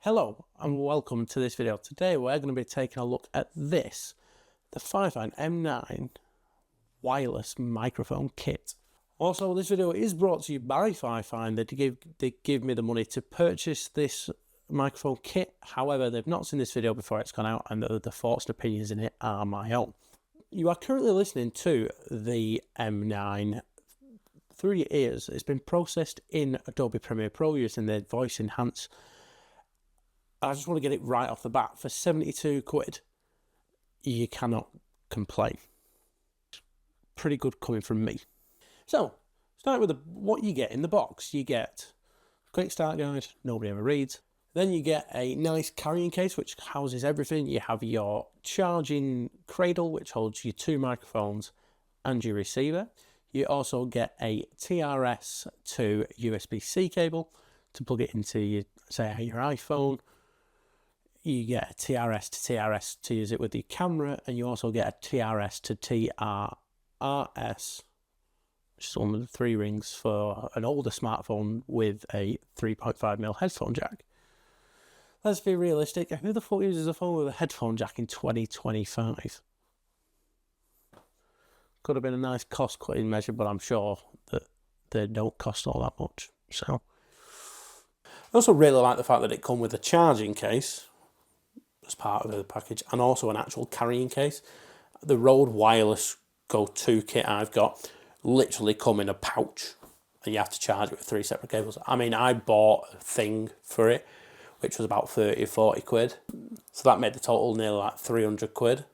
Hello and welcome to this video. Today we're going to be taking a look at this, the FIFNE M9 wireless microphone kit. Also, this video is brought to you by FIFNE. They give me the money to purchase this microphone kit. However, they've not seen this video before it's gone out, and the thoughts and opinions in it are my own. You are currently listening to the M9 through your ears. It's been processed in Adobe Premiere Pro using their voice enhance. I just want to get it right off the bat. For 72 quid, you cannot complain. Pretty good coming from me. So, start with what you get in the box. You get a quick start guide, nobody ever reads. Then you get a nice carrying case, which houses everything. You have your charging cradle, which holds your two microphones and your receiver. You also get a TRS to USB-C cable to plug it into your iPhone. You get a TRS to TRS to use it with your camera, and you also get a TRS to TRS, which is one of the 3 rings for an older smartphone with a 3.5mm headphone jack. Let's be realistic, who the fuck uses a phone with a headphone jack in 2025? Could have been a nice cost-cutting measure, but I'm sure that they don't cost all that much. So, I also really like the fact that it comes with a charging case as part of the package, and also an actual carrying case. The Rode Wireless Go 2 kit I've got literally come in a pouch, and you have to charge it with 3 separate cables. I mean, I bought a thing for it, which was about 30 or 40 quid. So that made the total nearly like 300 quid.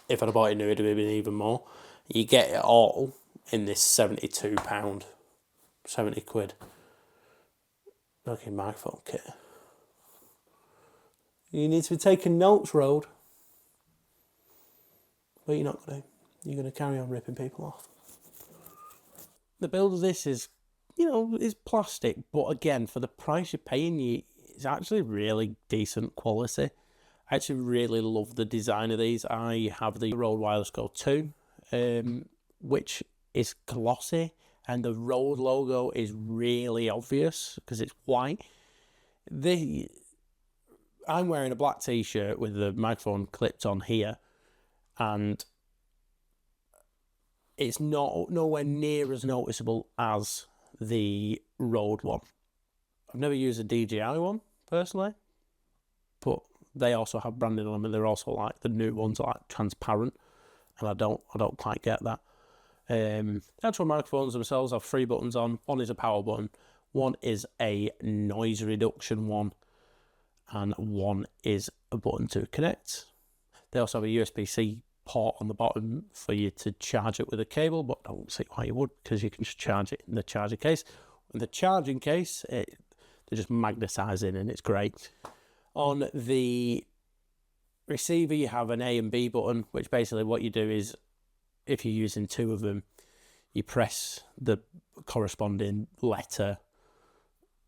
If I'd have bought it new, it'd have been even more. You get it all in this £72, 70 quid fucking microphone kit. You need to be taking notes, Rode. But you're not going to. You're going to carry on ripping people off. The build of this is, is plastic. But again, for the price you're paying, it's actually really decent quality. I actually really love the design of these. I have the Rode Wireless Go 2, which is glossy. And the Rode logo is really obvious because it's white. I'm wearing a black t-shirt with the microphone clipped on here, and it's nowhere near as noticeable as the Rode one. I've never used a DJI one personally, but they also have branding on them, and they're also like the new ones are like transparent, and I don't quite get that. The actual microphones themselves have 3 buttons on. One is a power button, one is a noise reduction one, and one is a button to connect. They also have a USB-C port on the bottom for you to charge it with a cable, but I don't see why you would, because you can just charge it in the charging case. In the charging case, they're just magnetising, and it's great. On the receiver, you have an A and B button, which basically what you do is, if you're using 2 of them, you press the corresponding letter,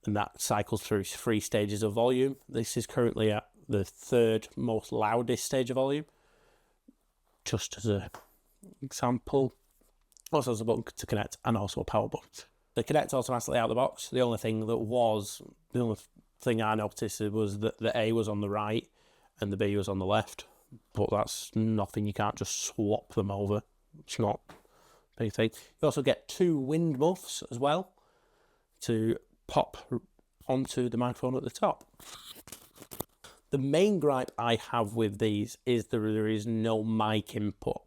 and that cycles through 3 stages of volume. This is currently at the 3rd most loudest stage of volume, just as an example. Also has a button to connect, and also a power button. They connect automatically out of the box. The only thing I noticed was that the A was on the right and the B was on the left, but that's nothing. You can't just swap them over. It's not a big thing. You also get 2 wind muffs as well to pop onto the microphone at the top. The main gripe I have with these is there is no mic input.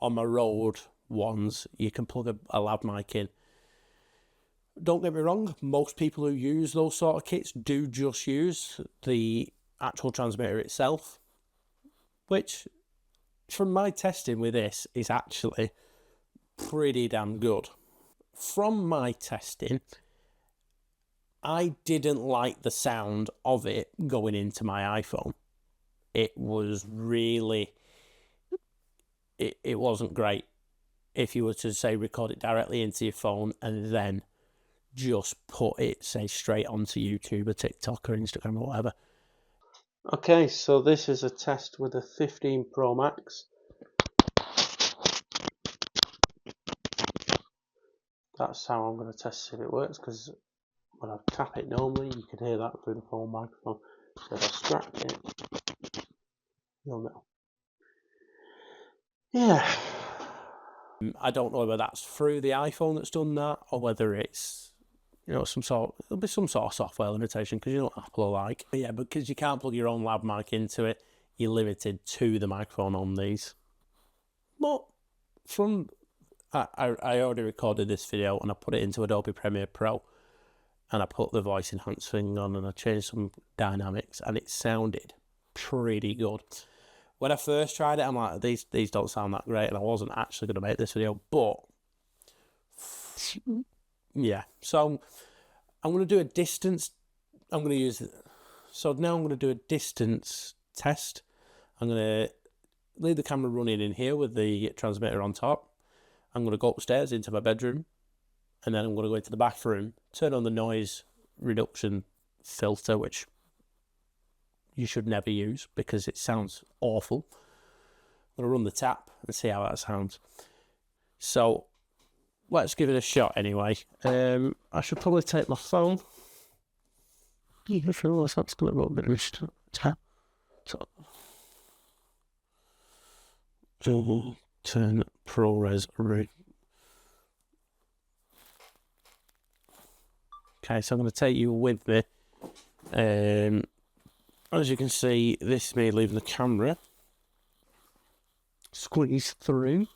On my Rode ones, you can plug a loud mic in. Don't get me wrong, most people who use those sort of kits do just use the actual transmitter itself, which, from my testing with this, is actually pretty damn good. From my testing, I didn't like the sound of it going into my iPhone. It was really, it wasn't great. If you were to, say, record it directly into your phone and then just put it, say, straight onto YouTube or TikTok or Instagram or whatever. Okay, so this is a test with a 15 Pro Max. That's how I'm going to test if it works, because when I tap it normally, you can hear that through the phone microphone. So if I scratch it, you'll know. Yeah. I don't know whether that's through the iPhone that's done that, or whether it's, you know, it'll be some sort of software limitation, because you know what Apple are like. But yeah, because you can't plug your own lab mic into it, you're limited to the microphone on these. But I already recorded this video and I put it into Adobe Premiere Pro, and I put the voice enhance thing on and I changed some dynamics, and it sounded pretty good. When I first tried it, I'm like, these don't sound that great, and I wasn't actually going to make this video, but yeah. So I'm going to do a distance. So now I'm going to do a distance test. I'm going to leave the camera running in here with the transmitter on top. I'm going to go upstairs into my bedroom, and then I'm going to go into the bathroom, turn on the noise reduction filter, which you should never use because it sounds awful. I'm going to run the tap and see how that sounds. So let's give it a shot anyway. I should probably take my phone. I feel like that's going to run a bit of tap. So turn ProRes root. Okay, so I'm going to take you with me. As you can see, this is me leaving the camera. Squeeze through.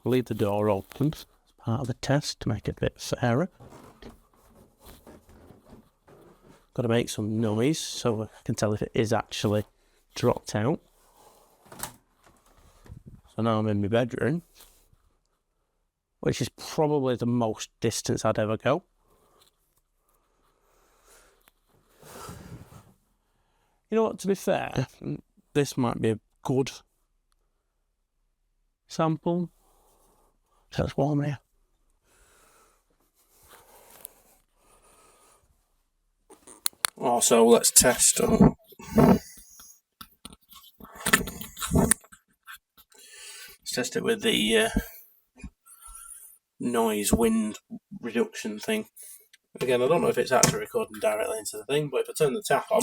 Leave the door open as part of the test to make it a bit fairer. Got to make some noise so I can tell if it is actually dropped out. So now I'm in my bedroom, which is probably the most distance I'd ever go. You know what, to be fair, this might be a good sample. So it's warm here. Also, let's test. Let's test it with the noise wind reduction thing. Again, I don't know if it's actually recording directly into the thing, but if I turn the tap on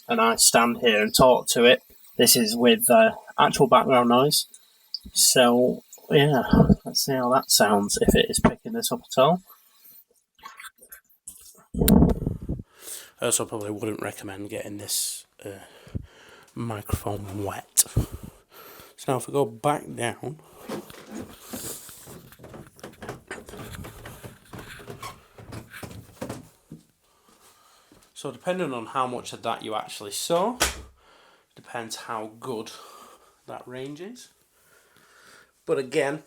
and I stand here and talk to it, this is with actual background noise. So yeah, let's see how that sounds, if it is picking this up at all. I also probably wouldn't recommend getting this microphone wet. So now if we go back down, so depending on how much of that you actually saw, depends how good that range is. But again,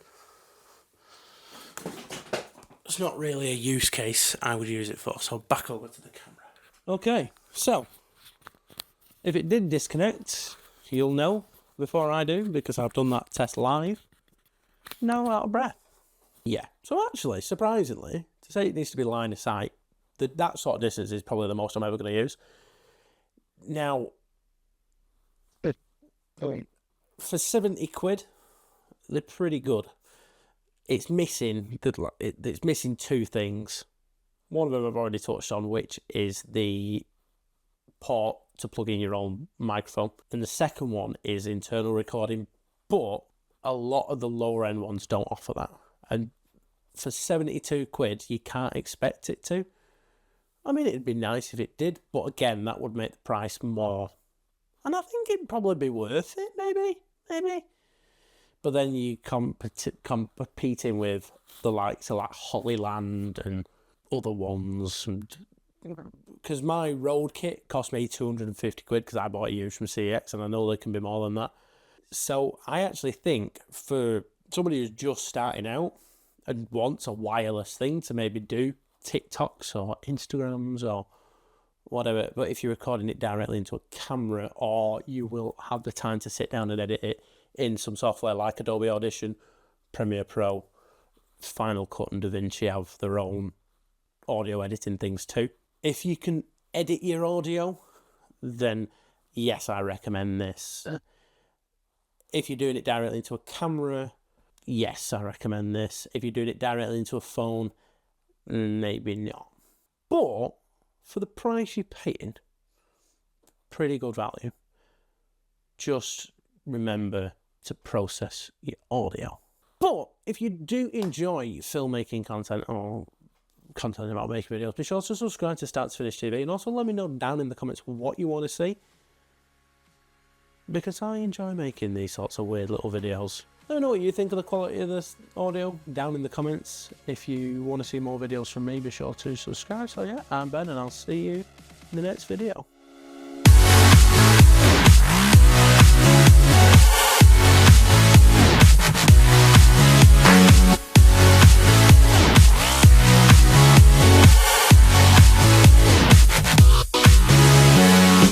it's not really a use case I would use it for, so back over to the camera. Okay, so if it did disconnect, you'll know before I do, because I've done that test live. Now I'm out of breath. Yeah, so actually, surprisingly, to say it needs to be line of sight, that sort of distance is probably the most I'm ever going to use. Now, for 70 quid, they're pretty good. It's missing two things. One of them I've already touched on, which is the port to plug in your own microphone, and the second one is internal recording, but a lot of the lower end ones don't offer that, and for 72 quid you can't expect it to. I mean, it'd be nice if it did, but again, that would make the price more, and I think it'd probably be worth it, maybe. But then you competing with the likes of like Hollyland and other ones, and because my Rode kit cost me 250 quid because I bought it used from CX, and I know there can be more than that. So I actually think for somebody who's just starting out and wants a wireless thing to maybe do TikToks or Instagrams or whatever, but if you're recording it directly into a camera, or you will have the time to sit down and edit it in some software like Adobe Audition, Premiere Pro, Final Cut and DaVinci have their own audio editing things too. If you can edit your audio, then yes, I recommend this. If you're doing it directly into a camera, yes, I recommend this. If you're doing it directly into a phone, maybe not. But for the price you're paying, pretty good value. Just remember to process your audio. But if you do enjoy filmmaking content or content about making videos, be sure to subscribe to Start to Finish TV, and also let me know down in the comments what you want to see, because I enjoy making these sorts of weird little videos. Let me know what you think of the quality of this audio down in the comments. If you want to see more videos from me, be sure to subscribe. So yeah, I'm Ben, and I'll see you in the next video.